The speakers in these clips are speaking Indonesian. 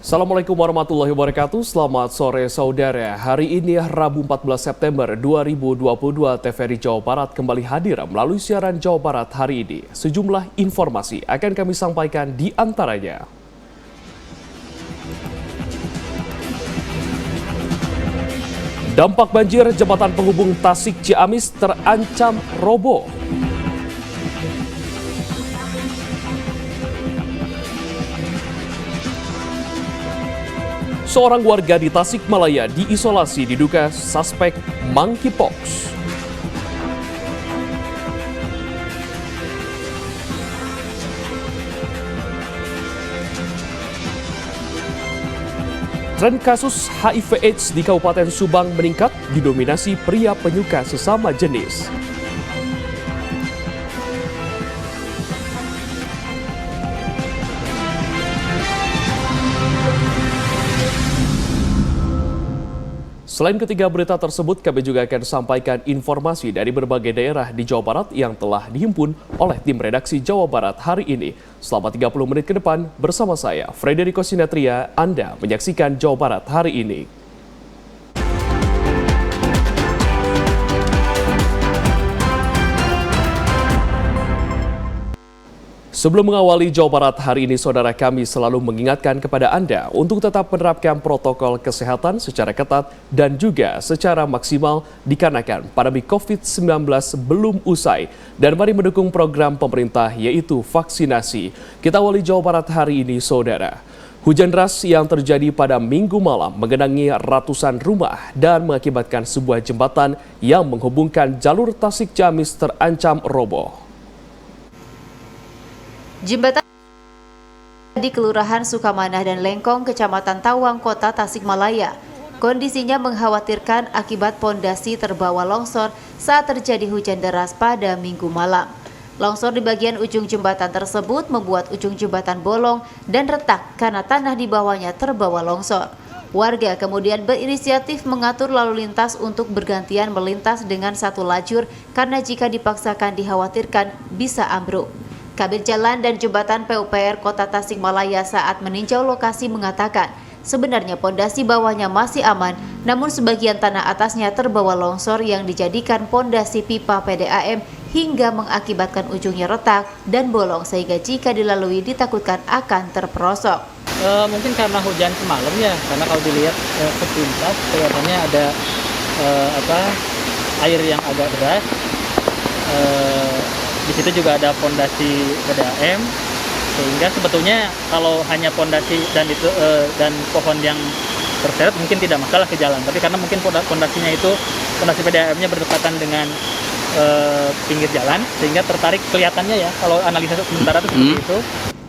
Assalamualaikum warahmatullahi wabarakatuh. Selamat sore saudara. Hari ini Rabu 14 September 2022 TVRI Jawa Barat kembali hadir melalui siaran Jawa Barat hari ini. Sejumlah informasi akan kami sampaikan di antaranya. Dampak banjir jembatan penghubung Tasik Ciamis terancam roboh. Seorang warga di Tasikmalaya diisolasi diduga suspek monkeypox. Tren kasus HIV/AIDS di Kabupaten Subang meningkat didominasi pria penyuka sesama jenis. Selain ketiga berita tersebut, kami juga akan sampaikan informasi dari berbagai daerah di Jawa Barat yang telah dihimpun oleh tim redaksi Jawa Barat hari ini. Selama 30 menit ke depan, bersama saya, Frederico Sinatria, Anda menyaksikan Jawa Barat hari ini. Sebelum mengawali Jawa Barat hari ini, saudara, kami selalu mengingatkan kepada Anda untuk tetap menerapkan protokol kesehatan secara ketat dan juga secara maksimal dikarenakan pandemi COVID-19 belum usai. Dan mari mendukung program pemerintah yaitu vaksinasi. Kita awali Jawa Barat hari ini, saudara. Hujan deras yang terjadi pada Minggu malam menggenangi ratusan rumah dan mengakibatkan sebuah jembatan yang menghubungkan jalur Tasik Ciamis terancam roboh. Jembatan di Kelurahan Sukamanah dan Lengkong, Kecamatan Tawang, Kota Tasikmalaya. Kondisinya mengkhawatirkan akibat pondasi terbawa longsor saat terjadi hujan deras pada Minggu malam. Longsor di bagian ujung jembatan tersebut membuat ujung jembatan bolong dan retak karena tanah di bawahnya terbawa longsor. Warga kemudian berinisiatif mengatur lalu lintas untuk bergantian melintas dengan satu lajur karena jika dipaksakan dikhawatirkan bisa ambruk. Kabin Jalan dan Jembatan PUPR Kota Tasikmalaya saat meninjau lokasi mengatakan sebenarnya pondasi bawahnya masih aman, namun sebagian tanah atasnya terbawa longsor yang dijadikan pondasi pipa PDAM hingga mengakibatkan ujungnya retak dan bolong sehingga jika dilalui ditakutkan akan terperosok. Mungkin karena hujan semalam ya, karena kalau dilihat sepintas kelihatannya ada air yang agak deras. Di situ juga ada pondasi PDAM, sehingga sebetulnya kalau hanya pondasi dan pohon yang terseret mungkin tidak masalah ke jalan, tapi karena mungkin pondasinya itu pondasi PDAM-nya berdekatan dengan pinggir jalan sehingga tertarik kelihatannya ya kalau analisa sementara itu seperti itu.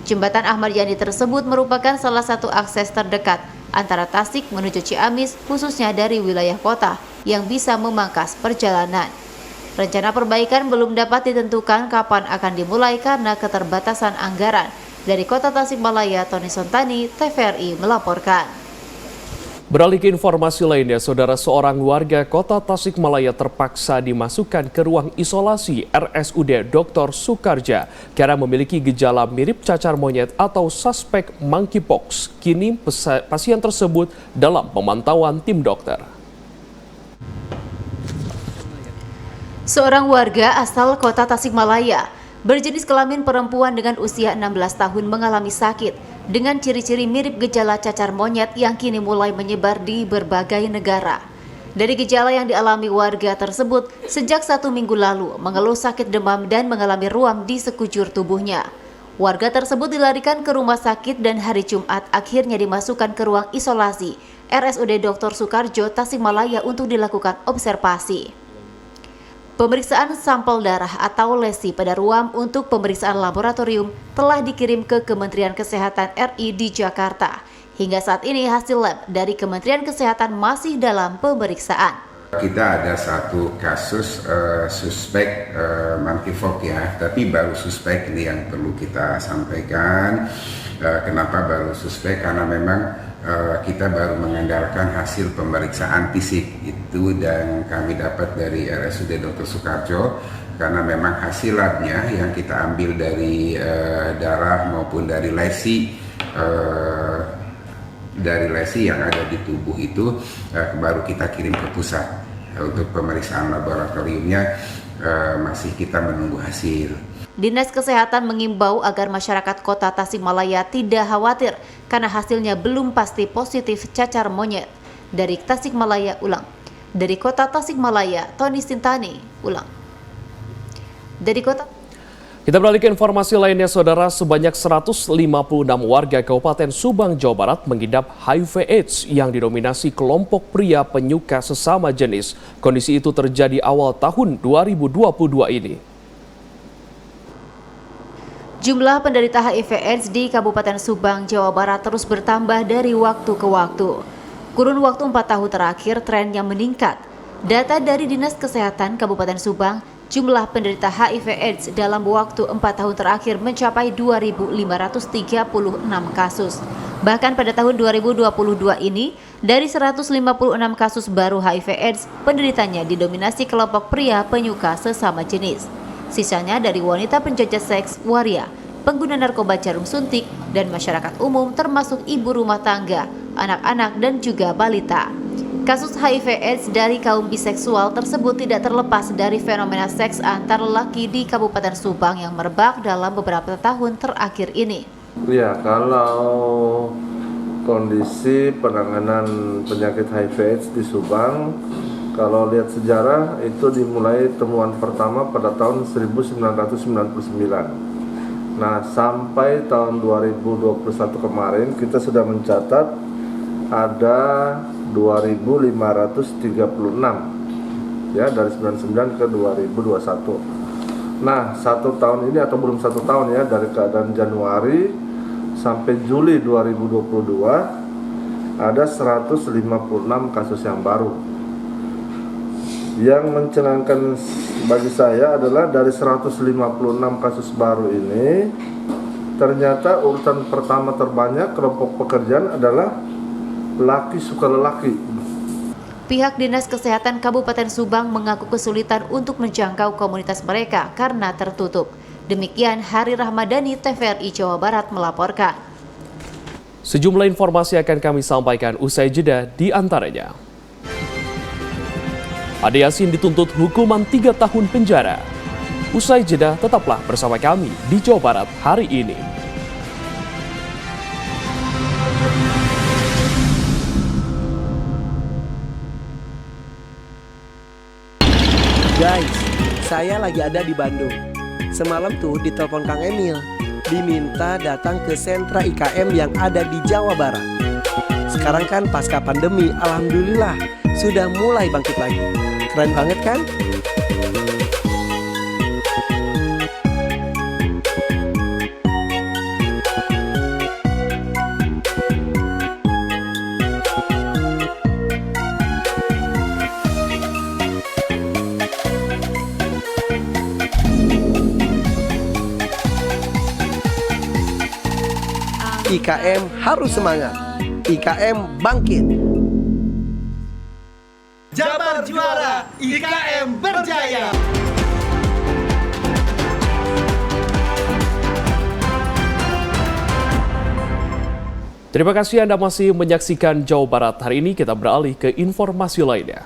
Jembatan Ahmad Yani tersebut merupakan salah satu akses terdekat antara Tasik menuju Ciamis, khususnya dari wilayah kota yang bisa memangkas perjalanan. Rencana perbaikan belum dapat ditentukan kapan akan dimulai karena keterbatasan anggaran. Dari Kota Tasikmalaya, Tony Sontani, TVRI melaporkan. Beralih ke informasi lainnya, saudara, seorang warga Kota Tasikmalaya terpaksa dimasukkan ke ruang isolasi RSUD Dr. Soekarjo karena memiliki gejala mirip cacar monyet atau suspek monkeypox. Kini pasien tersebut dalam pemantauan tim dokter. Seorang warga asal Kota Tasikmalaya berjenis kelamin perempuan dengan usia 16 tahun mengalami sakit dengan ciri-ciri mirip gejala cacar monyet yang kini mulai menyebar di berbagai negara. Dari gejala yang dialami warga tersebut, sejak 1 minggu lalu mengeluh sakit demam dan mengalami ruam di sekujur tubuhnya. Warga tersebut dilarikan ke rumah sakit dan hari Jumat akhirnya dimasukkan ke ruang isolasi RSUD Dr. Soekarjo Tasikmalaya untuk dilakukan observasi. Pemeriksaan sampel darah atau lesi pada ruam untuk pemeriksaan laboratorium telah dikirim ke Kementerian Kesehatan RI di Jakarta. Hingga saat ini hasil lab dari Kementerian Kesehatan masih dalam pemeriksaan. Kita ada satu kasus suspek monkeypox ya, tapi baru suspek ini yang perlu kita sampaikan. Kenapa baru suspek? Karena memang kita baru mengandalkan hasil pemeriksaan fisik itu dan kami dapat dari RSUD Dr. Soekarjo karena memang hasil labnya yang kita ambil dari darah maupun dari lesi dari lesi yang ada di tubuh itu baru kita kirim ke pusat. Untuk pemeriksaan laboratoriumnya masih kita menunggu hasil. Dinas Kesehatan mengimbau agar masyarakat Kota Tasikmalaya tidak khawatir karena hasilnya belum pasti positif cacar monyet. Dari Tasikmalaya, Dari Kota Tasikmalaya, Tony Sintani, Dari Kota. Kita beralih ke informasi lainnya, Saudara. Sebanyak 156 warga Kabupaten Subang, Jawa Barat mengidap HIV/AIDS yang didominasi kelompok pria penyuka sesama jenis. Kondisi itu terjadi awal tahun 2022 ini. Jumlah penderita HIV/AIDS di Kabupaten Subang, Jawa Barat terus bertambah dari waktu ke waktu. Kurun waktu 4 tahun terakhir trennya meningkat. Data dari Dinas Kesehatan Kabupaten Subang, jumlah penderita HIV/AIDS dalam waktu 4 tahun terakhir mencapai 2.536 kasus. Bahkan pada tahun 2022 ini, dari 156 kasus baru HIV/AIDS, penderitanya didominasi kelompok pria penyuka sesama jenis. Sisanya dari wanita penjajah seks, waria, pengguna narkoba jarum suntik, dan masyarakat umum termasuk ibu rumah tangga, anak-anak, dan juga balita. Kasus HIV/AIDS dari kaum biseksual tersebut tidak terlepas dari fenomena seks antar lelaki di Kabupaten Subang yang merebak dalam beberapa tahun terakhir ini. Ya, kalau kondisi penanganan penyakit HIV/AIDS di Subang, kalau lihat sejarah itu dimulai temuan pertama pada tahun 1999. Nah, sampai tahun 2021 kemarin kita sudah mencatat ada 2.536 ya, dari 99 ke 2021. Nah, 1 tahun ini atau belum 1 tahun ya, dari keadaan Januari sampai Juli 2022 ada 156 kasus yang baru. Yang mencengangkan bagi saya adalah dari 156 kasus baru ini, ternyata urutan pertama terbanyak kelompok pekerjaan adalah laki suka lelaki. Pihak Dinas Kesehatan Kabupaten Subang mengaku kesulitan untuk menjangkau komunitas mereka karena tertutup. Demikian Hari Rahmadani, TVRI Jawa Barat melaporkan. Sejumlah informasi akan kami sampaikan usai jeda, di antaranya. Ade Yasin dituntut hukuman 3 tahun penjara. Usai jeda, tetaplah bersama kami di Jawa Barat hari ini. Guys, saya lagi ada di Bandung. Semalam tuh ditelepon Kang Emil, diminta datang ke sentra IKM yang ada di Jawa Barat. Sekarang kan pasca pandemi, alhamdulillah sudah mulai bangkit lagi. Keren banget kan? IKM harus semangat. IKM bangkit. Jabar juara, IKM berjaya. Terima kasih Anda masih menyaksikan Jawa Barat. Hari ini kita beralih ke informasi lainnya.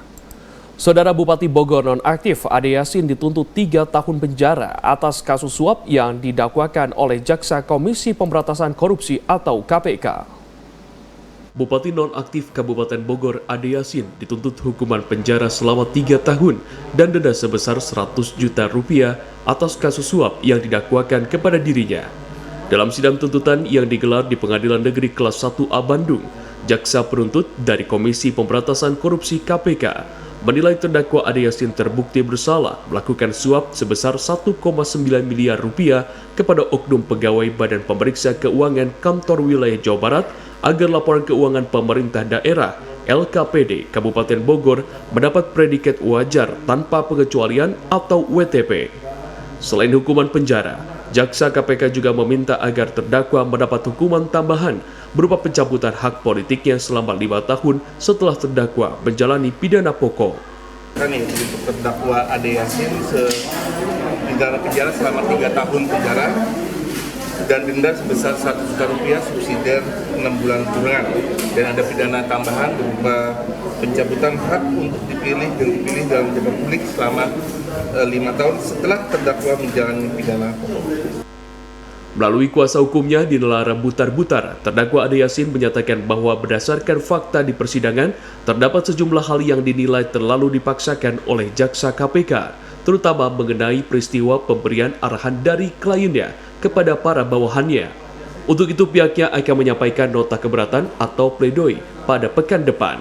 Saudara Bupati Bogor nonaktif Ade Yasin dituntut 3 tahun penjara atas kasus suap yang didakwakan oleh Jaksa Komisi Pemberantasan Korupsi atau KPK. Bupati nonaktif Kabupaten Bogor Ade Yasin dituntut hukuman penjara selama 3 tahun dan denda sebesar 100 juta rupiah atas kasus suap yang didakwakan kepada dirinya. Dalam sidang tuntutan yang digelar di Pengadilan Negeri Kelas 1A Bandung, jaksa penuntut dari Komisi Pemberantasan Korupsi KPK menilai terdakwa Ade Yasin terbukti bersalah melakukan suap sebesar 1,9 miliar rupiah kepada oknum pegawai Badan Pemeriksa Keuangan Kantor Wilayah Jawa Barat agar laporan keuangan pemerintah daerah LKPD Kabupaten Bogor mendapat predikat wajar tanpa pengecualian atau WTP. Selain hukuman penjara, jaksa KPK juga meminta agar terdakwa mendapat hukuman tambahan berupa pencabutan hak politiknya selama 5 tahun setelah terdakwa menjalani pidana pokok. Untuk terdakwa Ade Yasin pidana penjara selama 3 tahun penjara dan denda sebesar Rp1 juta subsidiar 6 bulan kurungan, dan ada pidana tambahan berupa pencabutan hak untuk dipilih dan dipilih dalam jabatan publik selama 5 tahun setelah terdakwa menjalani pidana pokok. Melalui kuasa hukumnya Dinelara Butar-Butar, terdakwa Ade Yasin menyatakan bahwa berdasarkan fakta di persidangan, terdapat sejumlah hal yang dinilai terlalu dipaksakan oleh jaksa KPK, terutama mengenai peristiwa pemberian arahan dari kliennya kepada para bawahannya. Untuk itu pihaknya akan menyampaikan nota keberatan atau pledoi pada pekan depan.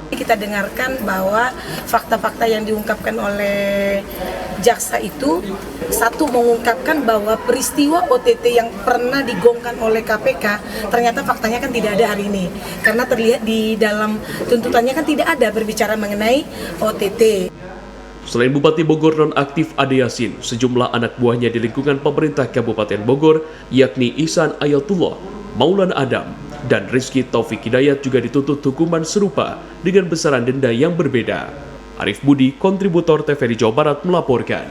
Kita dengarkan bahwa fakta-fakta yang diungkapkan oleh jaksa itu, satu, mengungkapkan bahwa peristiwa OTT yang pernah digongkan oleh KPK ternyata faktanya kan tidak ada hari ini, karena terlihat di dalam tuntutannya kan tidak ada berbicara mengenai OTT. Selain Bupati Bogor nonaktif Ade Yasin, sejumlah anak buahnya di lingkungan pemerintah Kabupaten Bogor, yakni Ihsan Ayatullah, Maulana Adam, dan Rizky Taufik Hidayat juga dituntut hukuman serupa dengan besaran denda yang berbeda. Arif Budi, kontributor TVRI Jawa Barat melaporkan.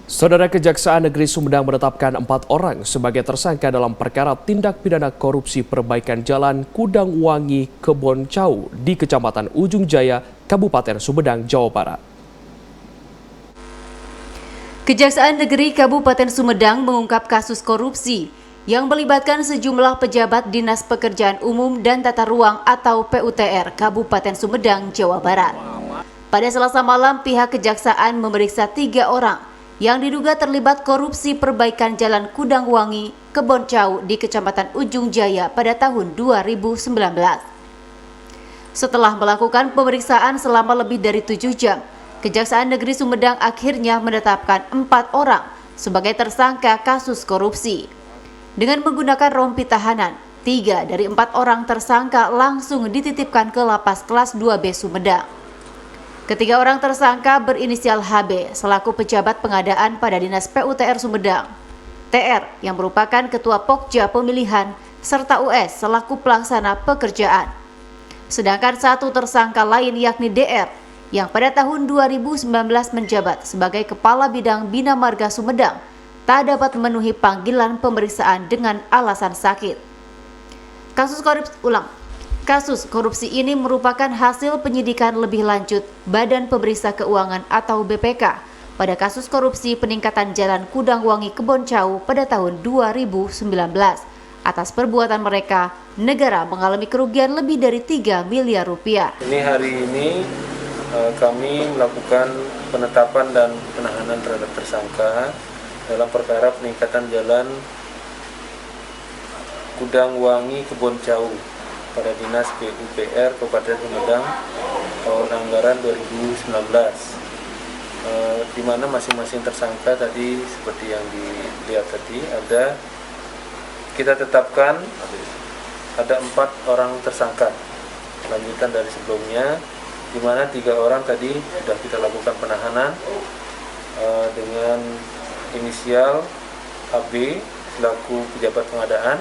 Saudara, Kejaksaan Negeri Sumedang menetapkan 4 orang sebagai tersangka dalam perkara tindak pidana korupsi perbaikan jalan Kudangwangi Keboncau di Kecamatan Ujung Jaya, Kabupaten Sumedang, Jawa Barat. Kejaksaan Negeri Kabupaten Sumedang mengungkap kasus korupsi yang melibatkan sejumlah pejabat Dinas Pekerjaan Umum dan Tata Ruang atau PUTR Kabupaten Sumedang, Jawa Barat. Pada Selasa malam, pihak kejaksaan memeriksa 3 orang yang diduga terlibat korupsi perbaikan jalan Kudangwangi Keboncau di Kecamatan Ujung Jaya pada tahun 2019. Setelah melakukan pemeriksaan selama lebih dari 7 jam, Kejaksaan Negeri Sumedang akhirnya menetapkan 4 orang sebagai tersangka kasus korupsi. Dengan menggunakan rompi tahanan, 3 dari 4 orang tersangka langsung dititipkan ke Lapas Kelas 2B Sumedang. Ketiga orang tersangka berinisial HB selaku pejabat pengadaan pada Dinas PUTR Sumedang, TR yang merupakan Ketua Pokja Pemilihan, serta US selaku pelaksana pekerjaan. Sedangkan 1 tersangka lain yakni DR yang pada tahun 2019 menjabat sebagai Kepala Bidang Bina Marga Sumedang tak dapat memenuhi panggilan pemeriksaan dengan alasan sakit. Kasus korupsi ini merupakan hasil penyidikan lebih lanjut Badan Pemeriksa Keuangan atau BPK pada kasus korupsi peningkatan jalan Kudangwangi Keboncau pada tahun 2019. Atas perbuatan mereka, negara mengalami kerugian lebih dari 3 miliar rupiah. Hari ini kami melakukan penetapan dan penahanan terhadap tersangka dalam perkara peningkatan jalan Kudangwangi Keboncau pada Dinas PUPR Kabupaten Sumedang tahun anggaran 2019, di mana masing-masing tersangka tadi seperti yang dilihat tadi kita tetapkan ada 4 orang tersangka lanjutan dari sebelumnya, di mana 3 orang tadi sudah kita lakukan penahanan dengan inisial AB selaku pejabat pengadaan,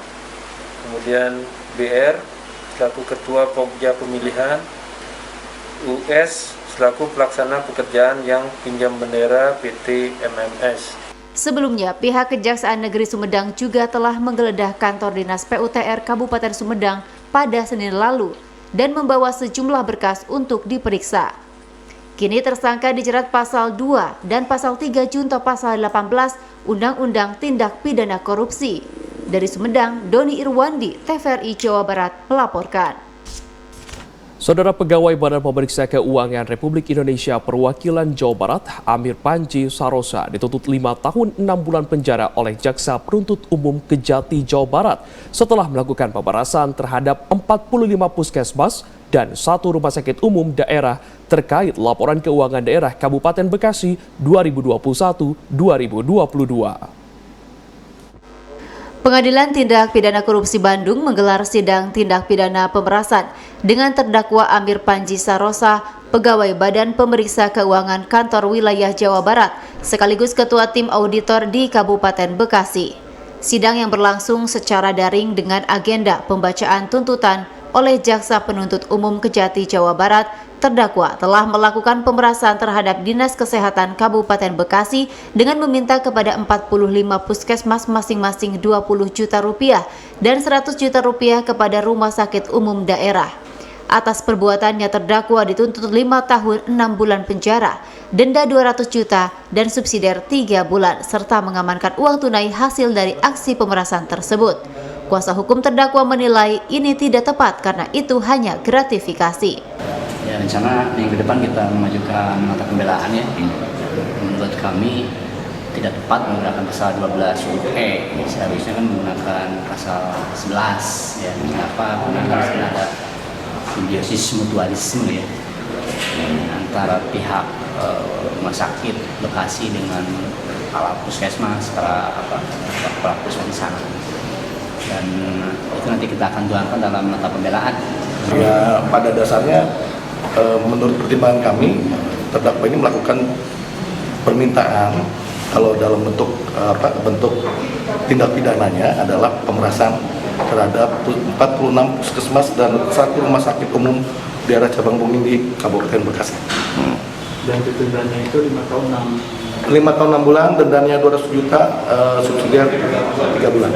kemudian BR selaku Ketua Pokja Pemilihan, US selaku pelaksana pekerjaan yang pinjam bendera PT MMS. Sebelumnya, pihak Kejaksaan Negeri Sumedang juga telah menggeledah kantor Dinas PUTR Kabupaten Sumedang pada Senin lalu dan membawa sejumlah berkas untuk diperiksa. Kini tersangka dijerat pasal 2 dan pasal 3 junto pasal 18 Undang-Undang Tindak Pidana Korupsi. Dari Sumedang, Doni Irwandi, TVRI Jawa Barat melaporkan. Saudara, Pegawai Badan Pemeriksa Keuangan Republik Indonesia Perwakilan Jawa Barat, Amir Panji Sarosa, dituntut 5 tahun 6 bulan penjara oleh Jaksa Penuntut Umum Kejati Jawa Barat setelah melakukan pemerasan terhadap 45 puskesmas dan 1 rumah sakit umum daerah terkait laporan keuangan daerah Kabupaten Bekasi 2021-2022. Pengadilan Tindak Pidana Korupsi Bandung menggelar sidang tindak pidana pemerasan dengan terdakwa Amir Panji Sarosa, pegawai Badan Pemeriksa Keuangan Kantor Wilayah Jawa Barat, sekaligus Ketua Tim Auditor di Kabupaten Bekasi. Sidang yang berlangsung secara daring dengan agenda pembacaan tuntutan oleh Jaksa Penuntut Umum Kejati Jawa Barat terdakwa telah melakukan pemerasan terhadap Dinas Kesehatan Kabupaten Bekasi dengan meminta kepada 45 puskesmas masing-masing 20 juta rupiah dan 100 juta rupiah kepada rumah sakit umum daerah. Atas perbuatannya terdakwa dituntut 5 tahun 6 bulan penjara, denda 200 juta dan subsidiar 3 bulan serta mengamankan uang tunai hasil dari aksi pemerasan tersebut. Kuasa hukum terdakwa menilai ini tidak tepat karena itu hanya gratifikasi. Ya, rencana minggu depan kita mengajukan nota pembelaan ya. Menurut kami tidak tepat menggunakan pasal 12 seharusnya kan menggunakan pasal 11 ya. Kenapa? Karena ada simbiosis mutualisme ya antara pihak rumah sakit Bekasi dengan kepala puskesmas, kepala puskesmas di sana. Dan itu nanti kita akan tuangkan dalam nota pembelaan. Ya, pada dasarnya menurut pertimbangan kami terdakwa ini melakukan permintaan kalau dalam bentuk tindak pidananya adalah pemerasan terhadap 46 puskesmas dan 1 rumah sakit umum daerah cabang Bungin di Kabupaten Bekasi. Dan dendanya itu 5 tahun 6 bulan, dendanya 200 juta, subsidiar 3 bulan.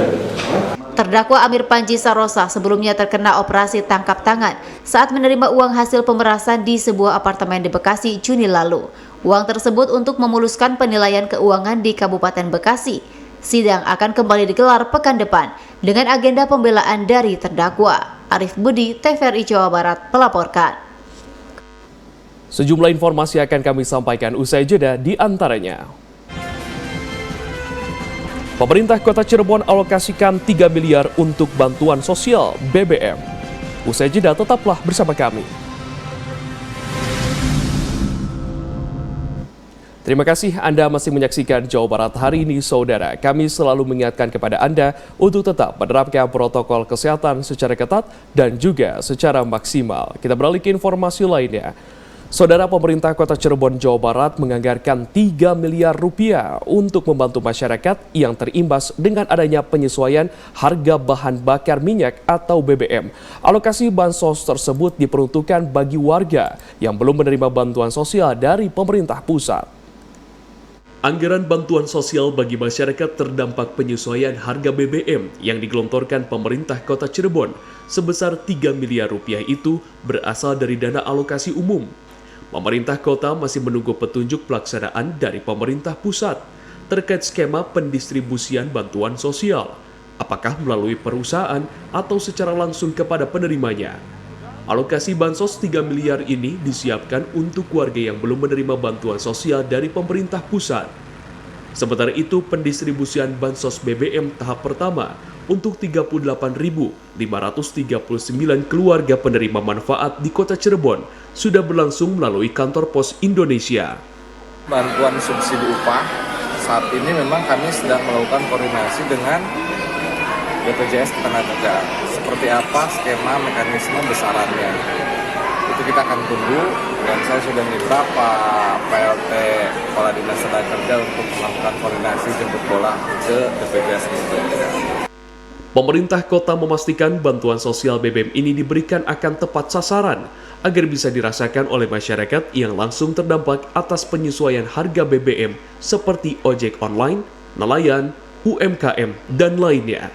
Terdakwa Amir Panji Sarosa sebelumnya terkena operasi tangkap tangan saat menerima uang hasil pemerasan di sebuah apartemen di Bekasi Juni lalu. Uang tersebut untuk memuluskan penilaian keuangan di Kabupaten Bekasi. Sidang akan kembali digelar pekan depan dengan agenda pembelaan dari terdakwa. Arif Budi, TVRI Jawa Barat melaporkan. Sejumlah informasi akan kami sampaikan usai jeda, di antaranya. Pemerintah Kota Cirebon alokasikan 3 miliar untuk bantuan sosial BBM. Usai jeda, tetaplah bersama kami. Terima kasih Anda masih menyaksikan Jawa Barat hari ini, saudara. Kami selalu mengingatkan kepada Anda untuk tetap menerapkan protokol kesehatan secara ketat dan juga secara maksimal. Kita beralih ke informasi lainnya. Saudara, pemerintah Kota Cirebon, Jawa Barat menganggarkan 3 miliar rupiah untuk membantu masyarakat yang terimbas dengan adanya penyesuaian harga bahan bakar minyak atau BBM. Alokasi bansos tersebut diperuntukkan bagi warga yang belum menerima bantuan sosial dari pemerintah pusat. Anggaran bantuan sosial bagi masyarakat terdampak penyesuaian harga BBM yang digelontorkan pemerintah Kota Cirebon sebesar 3 miliar rupiah itu berasal dari dana alokasi umum. Pemerintah kota masih menunggu petunjuk pelaksanaan dari pemerintah pusat terkait skema pendistribusian bantuan sosial, apakah melalui perusahaan atau secara langsung kepada penerimanya. Alokasi bansos 3 miliar ini disiapkan untuk warga yang belum menerima bantuan sosial dari pemerintah pusat. Sementara itu, pendistribusian bansos BBM tahap pertama untuk 38.539 keluarga penerima manfaat di Kota Cirebon sudah berlangsung melalui kantor Pos Indonesia. Bantuan subsidi upah saat ini memang kami sedang melakukan koordinasi dengan BPJS Ketenagakerjaan. Seperti apa skema mekanisme besarannya, itu kita akan tunggu, dan saya sudah minta Pak PLT Kepala Dinas Tenaga Kerja untuk melakukan koordinasi jemput bola ke BPJS Ketenagakerjaan. Pemerintah kota memastikan bantuan sosial BBM ini diberikan akan tepat sasaran agar bisa dirasakan oleh masyarakat yang langsung terdampak atas penyesuaian harga BBM seperti ojek online, nelayan, UMKM, dan lainnya.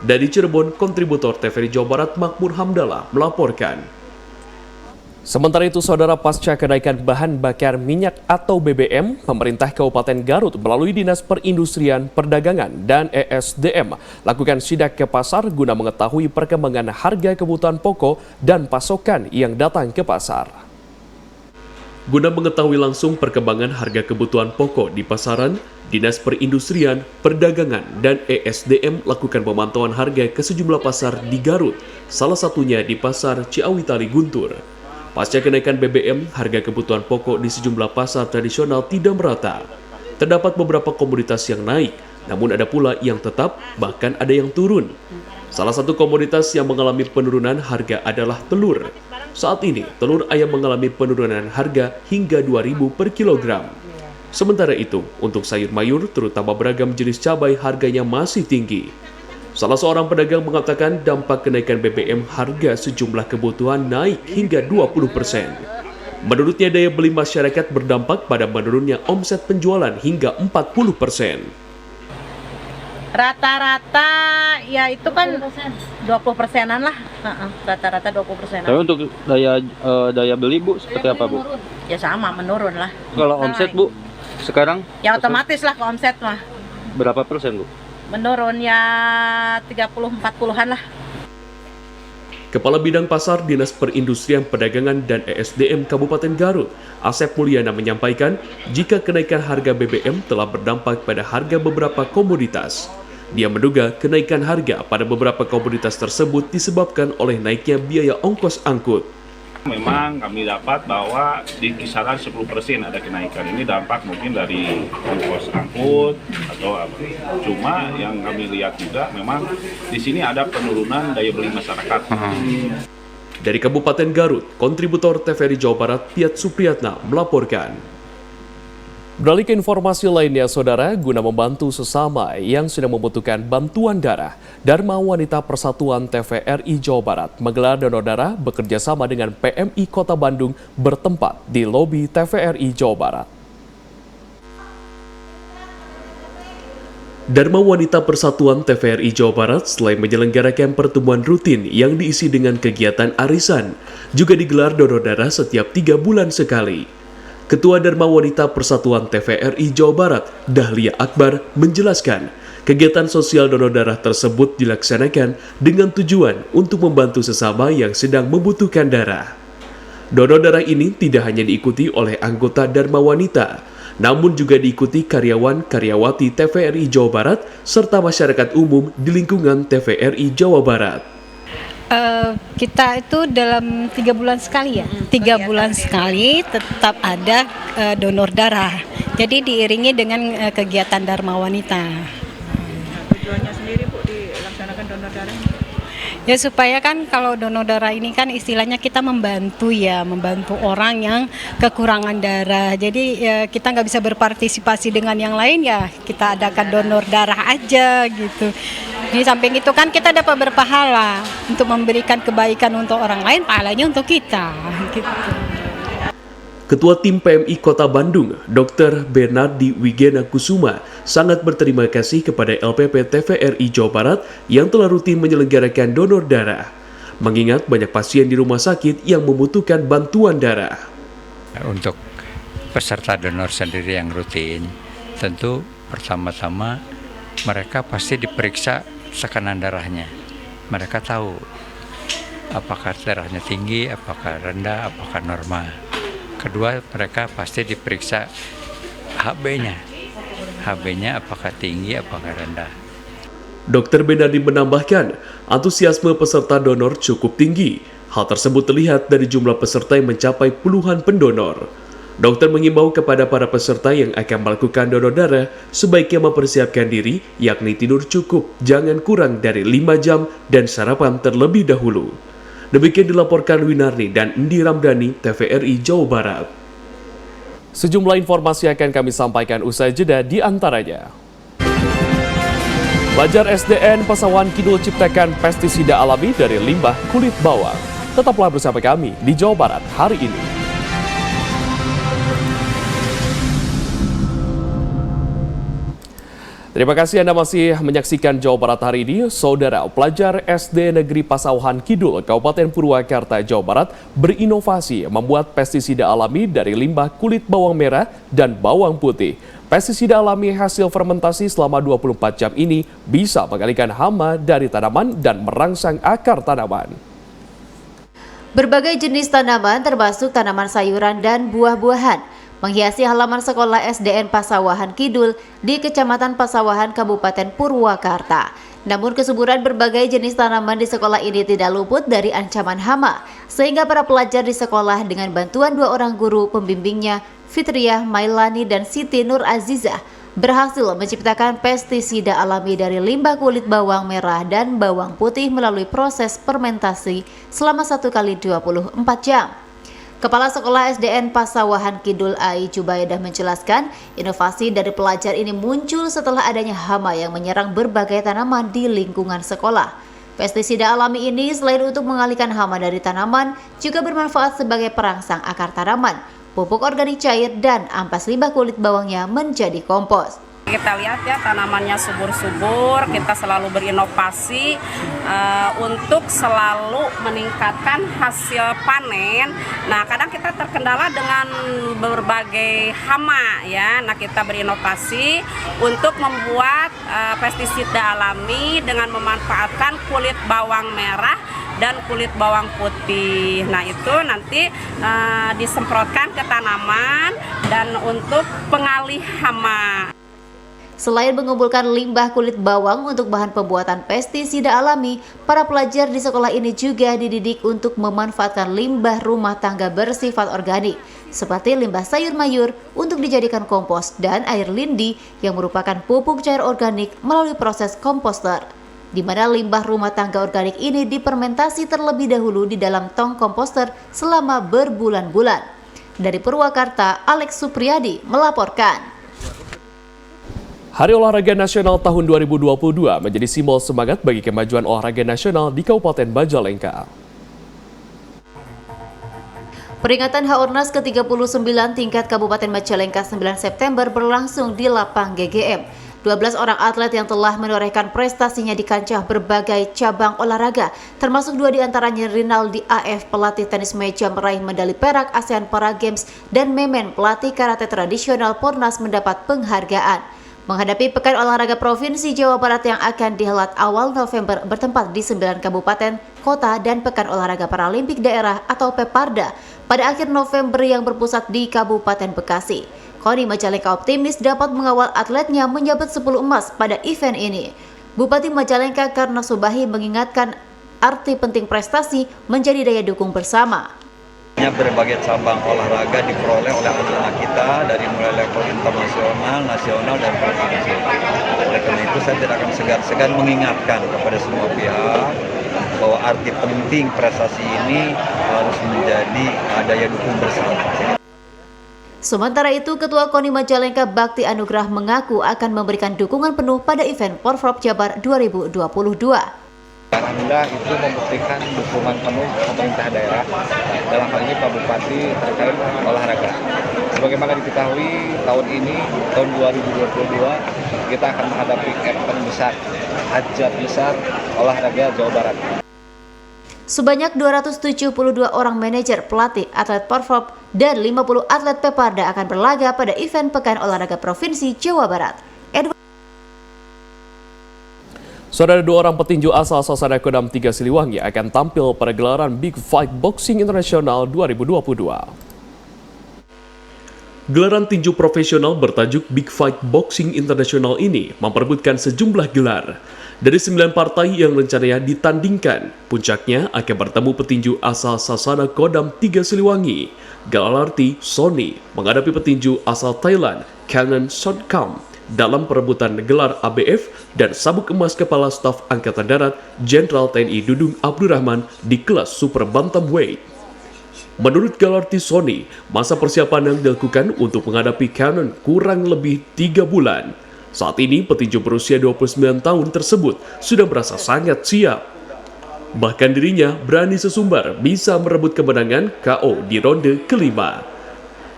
Dari Cirebon, kontributor TVRI Jawa Barat Makmur Hamdallah melaporkan. Sementara itu, saudara, pasca kenaikan bahan bakar minyak atau BBM, pemerintah Kabupaten Garut melalui Dinas Perindustrian, Perdagangan, dan ESDM lakukan sidak ke pasar guna mengetahui perkembangan harga kebutuhan pokok dan pasokan yang datang ke pasar. Guna mengetahui langsung perkembangan harga kebutuhan pokok di pasaran, Dinas Perindustrian, Perdagangan, dan ESDM lakukan pemantauan harga ke sejumlah pasar di Garut, salah satunya di Pasar Ciawitali Guntur. Pasca kenaikan BBM, harga kebutuhan pokok di sejumlah pasar tradisional tidak merata. Terdapat beberapa komoditas yang naik, namun ada pula yang tetap, bahkan ada yang turun. Salah satu komoditas yang mengalami penurunan harga adalah telur. Saat ini, telur ayam mengalami penurunan harga hingga Rp2.000 per kilogram. Sementara itu, untuk sayur mayur, terutama beragam jenis cabai, harganya masih tinggi. Salah seorang pedagang mengatakan dampak kenaikan BBM harga sejumlah kebutuhan naik hingga 20%. Menurutnya daya beli masyarakat berdampak pada menurunnya omset penjualan hingga 40%. Rata-rata ya itu kan 20%-an lah, rata-rata 20%-an. Tapi untuk daya beli Bu seperti apa Bu? Ya sama, menurun lah. Kalau omset Bu sekarang? Ya otomatis lah ke omset mah. Berapa persen Bu? Menurun ya 30-40-an lah. Kepala Bidang Pasar Dinas Perindustrian Perdagangan dan ESDM Kabupaten Garut, Asep Mulyana menyampaikan jika kenaikan harga BBM telah berdampak pada harga beberapa komoditas. Dia menduga kenaikan harga pada beberapa komoditas tersebut disebabkan oleh naiknya biaya ongkos angkut. Memang kami dapat bahwa di kisaran 10% ada kenaikan. Ini dampak mungkin dari ongkos angkut atau apa. Cuma yang kami lihat juga memang di sini ada penurunan daya beli masyarakat. Dari Kabupaten Garut, kontributor TVRI Jawa Barat Piat Supriyatna melaporkan. Beralih ke informasi lainnya, Saudara, guna membantu sesama yang sedang membutuhkan bantuan darah, Dharma Wanita Persatuan TVRI Jawa Barat menggelar donor darah bekerja sama dengan PMI Kota Bandung bertempat di lobi TVRI Jawa Barat. Dharma Wanita Persatuan TVRI Jawa Barat selain menyelenggarakan pertemuan rutin yang diisi dengan kegiatan arisan, juga digelar donor darah setiap 3 bulan sekali. Ketua Dharma Wanita Persatuan TVRI Jawa Barat, Dahlia Akbar, menjelaskan kegiatan sosial donor darah tersebut dilaksanakan dengan tujuan untuk membantu sesama yang sedang membutuhkan darah. Donor darah ini tidak hanya diikuti oleh anggota Dharma Wanita, namun juga diikuti karyawan-karyawati TVRI Jawa Barat serta masyarakat umum di lingkungan TVRI Jawa Barat. Kita itu dalam 3 bulan sekali ya, 3 bulan sekali tetap ada donor darah. Jadi diiringi dengan kegiatan Dharma Wanita. Tujuannya sendiri Bu dilaksanakan donor darah? Ya supaya kan kalau donor darah ini kan istilahnya kita membantu orang yang kekurangan darah. Jadi kita nggak bisa berpartisipasi dengan yang lain ya, kita adakan donor darah aja gitu. Di samping itu kan kita dapat berpahala untuk memberikan kebaikan untuk orang lain, pahalanya untuk kita. Gitu. Ketua Tim PMI Kota Bandung, Dr. Bernardi Wigena Kusuma, sangat berterima kasih kepada LPP TVRI Jawa Barat yang telah rutin menyelenggarakan donor darah, mengingat banyak pasien di rumah sakit yang membutuhkan bantuan darah. Untuk peserta donor sendiri yang rutin, tentu pertama-tama mereka pasti diperiksa tekanan darahnya. Mereka tahu apakah darahnya tinggi, apakah rendah, apakah normal. Kedua, mereka pasti diperiksa HB-nya. HB-nya apakah tinggi, apakah rendah. Dr. Benardi menambahkan, antusiasme peserta donor cukup tinggi. Hal tersebut terlihat dari jumlah peserta yang mencapai puluhan pendonor. Dokter mengimbau kepada para peserta yang akan melakukan donor darah sebaiknya mempersiapkan diri, yakni tidur cukup, jangan kurang dari 5 jam, dan sarapan terlebih dahulu. Demikian dilaporkan Winarni dan Endi Ramdhani, TVRI Jawa Barat. Sejumlah informasi akan kami sampaikan usai jeda, di antaranya. Pelajar SDN Pasawahan Kidul ciptakan pestisida alami dari limbah kulit bawang. Tetaplah bersama kami di Jawa Barat hari ini. Terima kasih Anda masih menyaksikan Jawa Barat hari ini. Saudara, pelajar SD Negeri Pasawahan Kidul, Kabupaten Purwakarta, Jawa Barat berinovasi membuat pestisida alami dari limbah kulit bawang merah dan bawang putih. Pestisida alami hasil fermentasi selama 24 jam ini bisa mengalihkan hama dari tanaman dan merangsang akar tanaman. Berbagai jenis tanaman termasuk tanaman sayuran dan buah-buahan menghiasi halaman sekolah SDN Pasawahan Kidul di Kecamatan Pasawahan, Kabupaten Purwakarta. Namun kesuburan berbagai jenis tanaman di sekolah ini tidak luput dari ancaman hama, sehingga para pelajar di sekolah dengan bantuan 2 orang guru pembimbingnya, Fitriah Mailani dan Siti Nur Azizah, berhasil menciptakan pestisida alami dari limbah kulit bawang merah dan bawang putih melalui proses fermentasi selama 1 kali 24 jam. Kepala Sekolah SDN Pasawahan Kidul Ai Jubaidah menjelaskan, inovasi dari pelajar ini muncul setelah adanya hama yang menyerang berbagai tanaman di lingkungan sekolah. Pestisida alami ini selain untuk mengalihkan hama dari tanaman, juga bermanfaat sebagai perangsang akar tanaman, pupuk organik cair, dan ampas limbah kulit bawangnya menjadi kompos. Kita lihat ya, tanamannya subur-subur, kita selalu berinovasi untuk selalu meningkatkan hasil panen. Nah, kadang kita terkendala dengan berbagai hama ya. Nah, kita berinovasi untuk membuat pestisida alami dengan memanfaatkan kulit bawang merah dan kulit bawang putih. Nah, itu nanti disemprotkan ke tanaman dan untuk pengalih hama. Selain mengumpulkan limbah kulit bawang untuk bahan pembuatan pestisida alami, para pelajar di sekolah ini juga dididik untuk memanfaatkan limbah rumah tangga bersifat organik, seperti limbah sayur mayur untuk dijadikan kompos dan air lindi yang merupakan pupuk cair organik melalui proses komposter, di mana limbah rumah tangga organik ini difermentasi terlebih dahulu di dalam tong komposter selama berbulan-bulan. Dari Purwakarta, Alex Supriyadi melaporkan. Hari Olahraga Nasional tahun 2022 menjadi simbol semangat bagi kemajuan olahraga nasional di Kabupaten Majalengka. Peringatan Haornas ke-39 tingkat Kabupaten Majalengka 9 September berlangsung di Lapang GGM. 12 orang atlet yang telah menorehkan prestasinya di kancah berbagai cabang olahraga, termasuk 2 diantaranya Rinaldi AF, pelatih tenis meja meraih medali perak ASEAN Para Games, dan Memen, pelatih karate tradisional Pornas mendapat penghargaan. Menghadapi Pekan Olahraga Provinsi Jawa Barat yang akan dihelat awal November bertempat di 9 kabupaten, kota, dan Pekan Olahraga Paralimpik Daerah atau Peparda pada akhir November yang berpusat di Kabupaten Bekasi. KONI Majalengka optimis dapat mengawal atletnya menyabet 10 emas pada event ini. Bupati Majalengka Karna Subahi mengingatkan arti penting prestasi menjadi daya dukung bersama. Berbagai cabang olahraga diperoleh oleh anak-anak kita dari mulai level internasional, nasional, dan provinsi. Oleh karena itu saya tidak akan segan-segan mengingatkan kepada semua pihak bahwa arti penting prestasi ini harus menjadi daya dukung bersama. Sementara itu, Ketua KONI Majalengka Bakti Anugrah mengaku akan memberikan dukungan penuh pada event Porprov Jabar 2022. Alhamdulillah itu membuktikan dukungan penuh pemerintah daerah, dalam hal ini Pak Bupati terkait olahraga. Sebagaimana diketahui tahun ini, tahun 2022, kita akan menghadapi event besar, hajat besar olahraga Jawa Barat. Sebanyak 272 orang manajer, pelatih, atlet Porprov, dan 50 atlet Peparda akan berlaga pada event Pekan Olahraga Provinsi Jawa Barat. Saudara, 2 orang petinju asal Sasana Kodam 3 Siliwangi akan tampil pada gelaran Big Fight Boxing International 2022. Gelaran tinju profesional bertajuk Big Fight Boxing International ini memperebutkan sejumlah gelar. Dari 9 partai yang rencananya ditandingkan, puncaknya akan bertemu petinju asal Sasana Kodam 3 Siliwangi, Galarti Sony, menghadapi petinju asal Thailand, Canon Sotcam, dalam perebutan gelar ABF dan sabuk emas Kepala Staf Angkatan Darat Jenderal TNI Dudung Abdurrahman di kelas Super Bantamweight. Menurut Galarti Sony, masa persiapan yang dilakukan untuk menghadapi Canon kurang lebih 3 bulan. Saat ini, petinju berusia 29 tahun tersebut sudah merasa sangat siap. Bahkan dirinya berani sesumbar bisa merebut kemenangan KO di ronde kelima.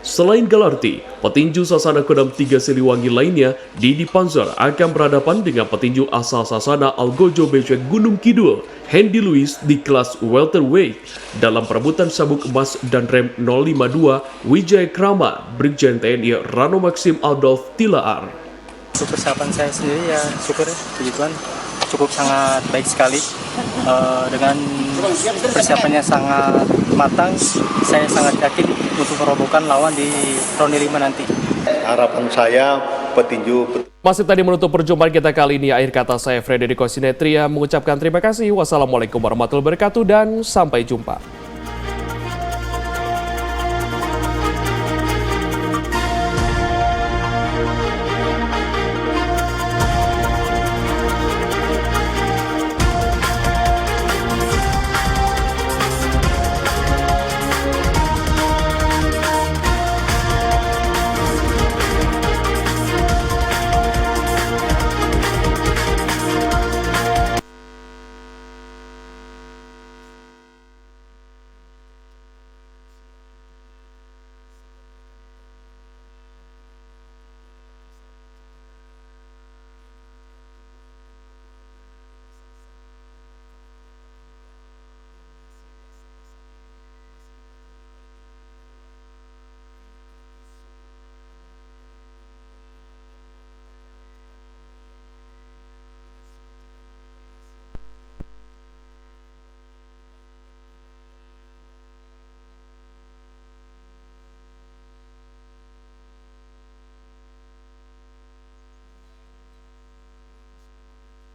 Selain Galarti, petinju Sasana Kodam 3 Siliwangi lainnya, Didi Panzer, akan berhadapan dengan petinju asal Sasana Algojo Becek Gunung Kidul, Hendy Lewis, di kelas welterweight dalam perebutan sabuk emas dan rem 052 Wijaya Krama, Brigjen TNI Rano Maxim Adolf Tilaar. Persiapan saya sendiri ya syukur ya, puji Tuhan, cukup sangat baik sekali. Dengan persiapannya sangat matang, saya sangat yakin untuk merobohkan lawan di ronde 5 nanti. Harapan saya petinju. Masih tadi menutup perjumpaan kita kali ini, akhir kata saya Frederico Sinetria mengucapkan terima kasih. Wassalamualaikum warahmatullahi wabarakatuh dan sampai jumpa.